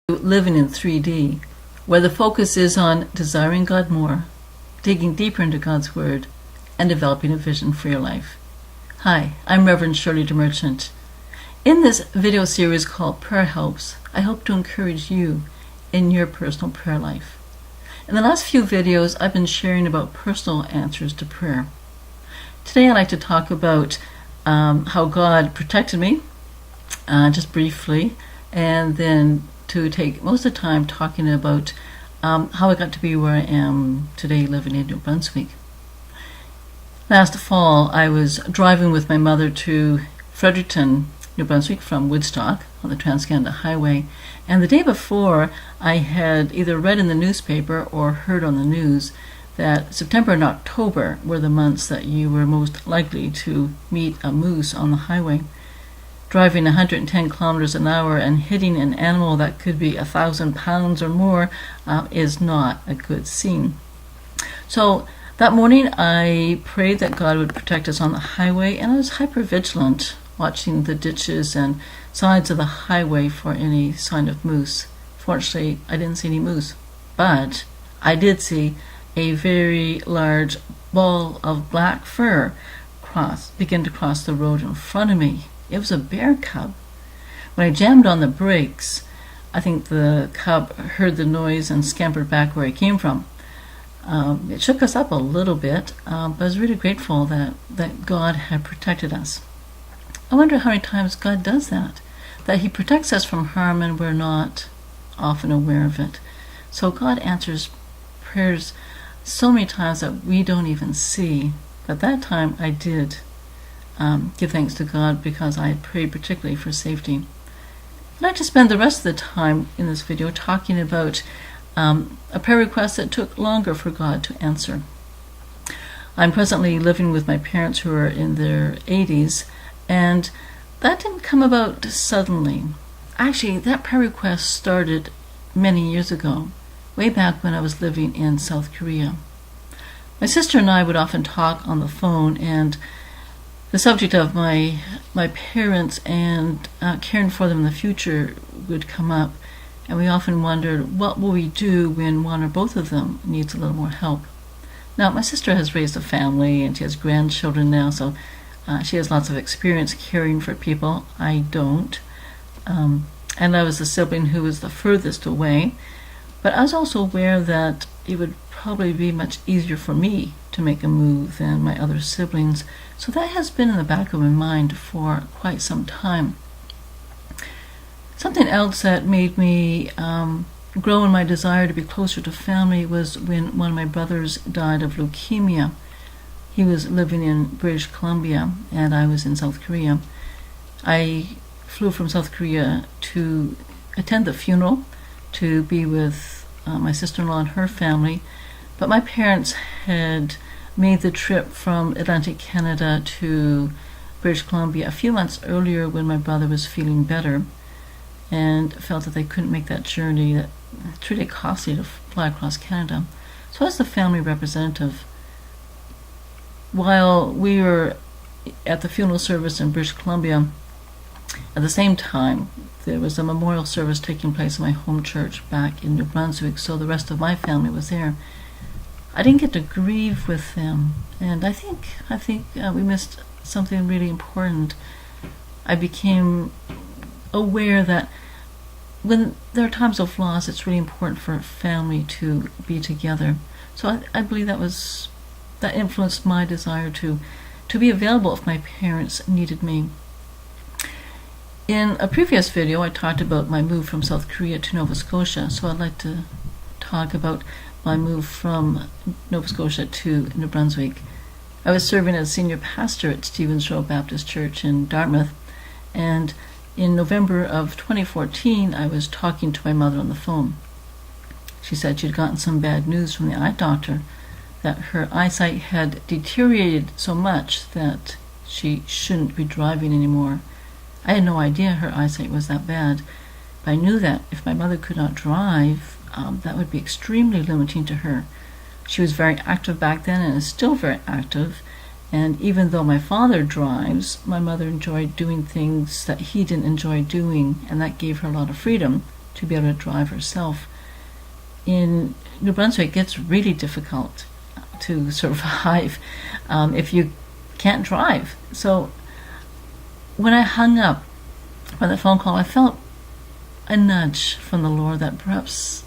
Living in 3D, where the focus is on desiring God more, digging deeper into God's Word, and developing a vision for your life. Hi, I'm Reverend Shirley DeMerchant. In this video series called Prayer Helps, I hope to encourage you in your personal prayer life. In the last few videos, I've been sharing about personal answers to prayer. Today I'd like to talk about how God protected me, just briefly, and then to take most of the time talking about how I got to be where I am today, living in New Brunswick. Last fall, I was driving with my mother to Fredericton, New Brunswick from Woodstock on the Trans-Canada Highway, and the day before I had either read in the newspaper or heard on the news that September and October were the months that you were most likely to meet a moose on the highway. Driving 110 kilometers an hour and hitting an animal that could be 1,000 pounds or more is not a good scene. So that morning I prayed that God would protect us on the highway, and I was hypervigilant, watching the ditches and sides of the highway for any sign of moose. Fortunately, I didn't see any moose, but I did see a very large ball of black fur begin to cross the road in front of me. It was a bear cub. When I jammed on the brakes, I think the cub heard the noise and scampered back where it came from. It shook us up a little bit, but I was really grateful that God had protected us. I wonder how many times God does that He protects us from harm and we're not often aware of it. So God answers prayers so many times that we don't even see. But that time I did give thanks to God because I had prayed particularly for safety. I'd like to spend the rest of the time in this video talking about a prayer request that took longer for God to answer. I'm presently living with my parents who are in their 80s, and that didn't come about suddenly. Actually, that prayer request started many years ago, way back when I was living in South Korea. My sister and I would often talk on the phone, and the subject of my parents and caring for them in the future would come up, and we often wondered, what will we do when one or both of them needs a little more help? Now, my sister has raised a family, and she has grandchildren now, so she has lots of experience caring for people. I don't. And I was the sibling who was the furthest away, but I was also aware that it would probably be much easier for me to make a move than my other siblings. So that has been in the back of my mind for quite some time. Something else that made me grow in my desire to be closer to family was when one of my brothers died of leukemia. He was living in British Columbia and I was in South Korea. I flew from South Korea to attend the funeral, to be with my sister-in-law and her family, but my parents had made the trip from Atlantic Canada to British Columbia a few months earlier when my brother was feeling better, and felt that they couldn't make that journey, that it's really costly to fly across Canada. So as the family representative, while we were at the funeral service in British Columbia, at the same time there was a memorial service taking place in my home church back in New Brunswick, so the rest of my family was there. I didn't get to grieve with them, and I think we missed something really important. I became aware that when there are times of loss, it's really important for a family to be together. So I believe that influenced my desire to be available if my parents needed me. In a previous video, I talked about my move from South Korea to Nova Scotia, so I'd like to talk about my move from Nova Scotia to New Brunswick. I was serving as senior pastor at Stevens Row Baptist Church in Dartmouth, and in November of 2014, I was talking to my mother on the phone. She said she'd gotten some bad news from the eye doctor, that her eyesight had deteriorated so much that she shouldn't be driving anymore. I had no idea her eyesight was that bad, but I knew that if my mother could not drive, that would be extremely limiting to her. She was very active back then and is still very active, and even though my father drives, my mother enjoyed doing things that he didn't enjoy doing, and that gave her a lot of freedom to be able to drive herself. In New Brunswick, it's really difficult to survive if you can't drive. So when I hung up on the phone call, I felt a nudge from the Lord that perhaps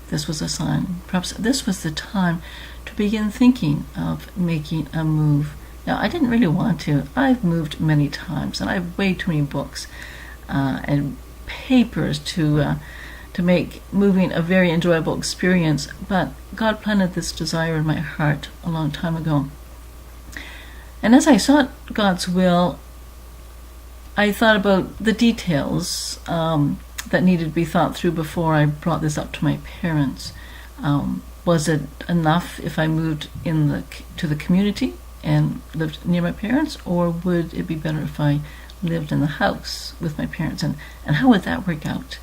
this was a sign. Perhaps this was the time to begin thinking of making a move. Now, I didn't really want to. I've moved many times, and I have way too many books and papers to make moving a very enjoyable experience. But God planted this desire in my heart a long time ago. And as I sought God's will, I thought about the details that needed to be thought through before I brought this up to my parents. Was it enough if I moved to the community and lived near my parents, or would it be better if I lived in the house with my parents? And how would that work out?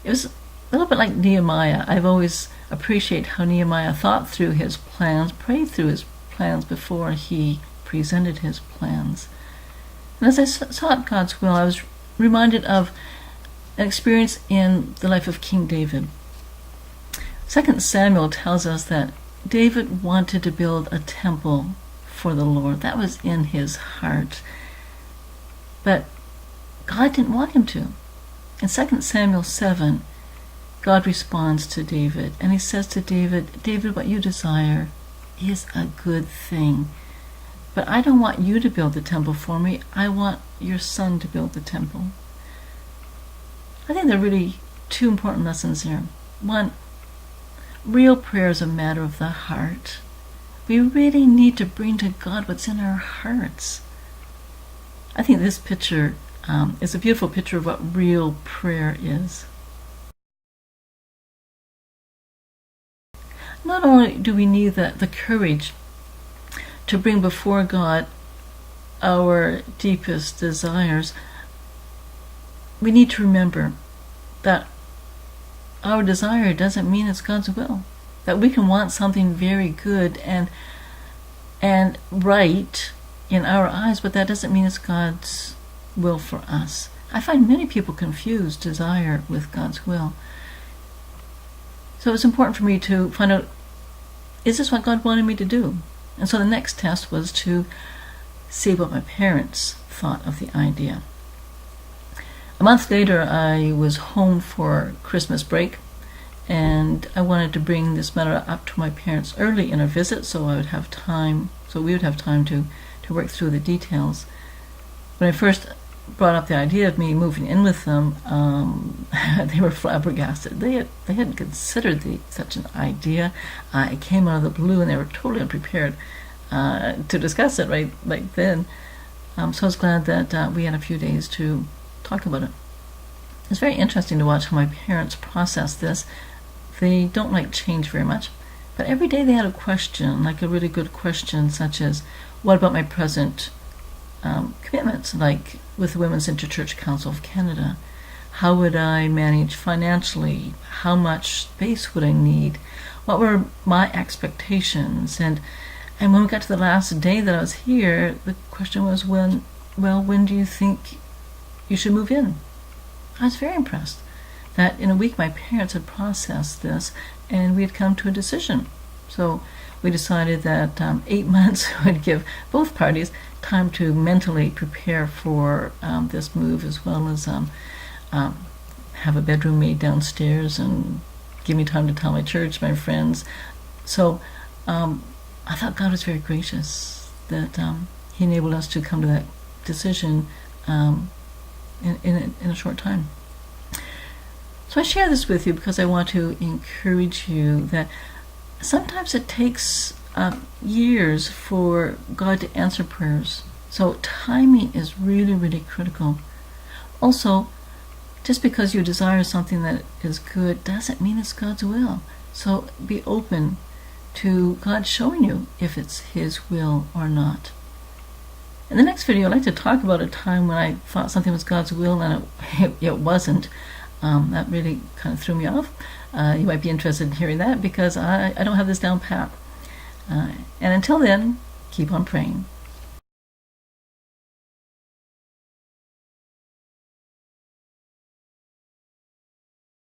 It was a little bit like Nehemiah. I've always appreciated how Nehemiah thought through his plans, prayed through his plans before he presented his plans. And as I sought God's will, I was reminded of an experience in the life of King David. 2 Samuel tells us that David wanted to build a temple for the Lord. That was in his heart. But God didn't want him to. In 2 Samuel 7, God responds to David, and he says to David, David, what you desire is a good thing. But I don't want you to build the temple for me. I want your son to build the temple. I think there are really two important lessons here. One, real prayer is a matter of the heart. We really need to bring to God what's in our hearts. I think this picture is a beautiful picture of what real prayer is. Not only do we need the courage to bring before God our deepest desires, we need to remember that our desire doesn't mean it's God's will. That we can want something very good and right in our eyes, but that doesn't mean it's God's will for us. I find many people confuse desire with God's will. So it's important for me to find out, is this what God wanted me to do? And so the next test was to see what my parents thought of the idea. A month later, I was home for Christmas break, and I wanted to bring this matter up to my parents early in our visit, so we would have time to work through the details. When I first brought up the idea of me moving in with them, they were flabbergasted. They hadn't considered such an idea. It came out of the blue, and they were totally unprepared to discuss it right then. So I was glad that we had a few days to talk about it. It's very interesting to watch how my parents process this. They don't like change very much, but every day they had a question, like a really good question, such as, what about my present commitments, like with the Women's Interchurch Council of Canada? How would I manage financially? How much space would I need? What were my expectations? And when we got to the last day that I was here, the question was, when do you think you should move in? I was very impressed that in a week my parents had processed this and we had come to a decision. So we decided that 8 months would give both parties time to mentally prepare for this move, as well as have a bedroom made downstairs and give me time to tell my church, my friends. So I thought God was very gracious that He enabled us to come to that decision in a short time. So I share this with you because I want to encourage you that sometimes it takes years for God to answer prayers. So timing is really, really critical. Also, just because you desire something that is good doesn't mean it's God's will. So be open to God showing you if it's His will or not. In the next video, I'd like to talk about a time when I thought something was God's will and it wasn't. That really kind of threw me off. You might be interested in hearing that because I don't have this down pat. And until then, keep on praying.